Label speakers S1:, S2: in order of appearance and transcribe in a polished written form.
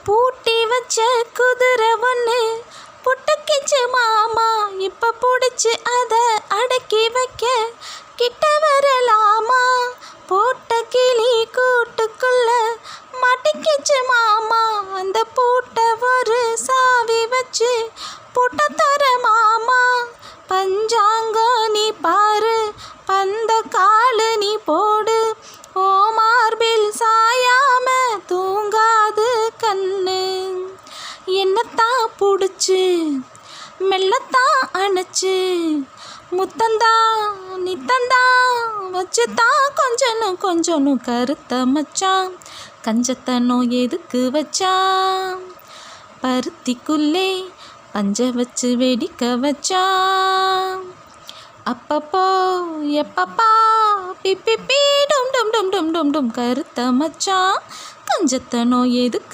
S1: பூட்டி வச்ச குதிரை ஒன்று புட்டுக்கிச்சு மாமா, இப்போ பிடிச்சி அதை அடக்கி வைக்க கிட்ட வரலாமா? போட்ட கிளி கூட்டுக்குள்ள மாட்டிக்கிச்சு மாமா, அந்த பூட்டை ஒரு சாவி வச்சு பூட்ட தர மாமா. பஞ்சாங்கம் நீ பாரு, பந்த காலு நீ போடு, ஓ மார்பில் சாயாம தூங்காது கண்ணு. என்னத்தான் பிடிச்சி மெல்லத்தான் அணைச்சு முத்தந்தா நித்தந்தா வச்சுதான் கொஞ்சனும் கொஞ்சனும் கருத்த மச்சான். கஞ்சத்தனம் எதுக்கு வச்சான்? பருத்திக்குள்ளே பஞ்ச வச்சு வெடிக்க வச்சான். அப்பப்போ எப்பப்பா பிப்பி டும் டும் டும் டும் டும் டும் கருத்த மச்சான். கஞ்சத்தனம் எதுக்கு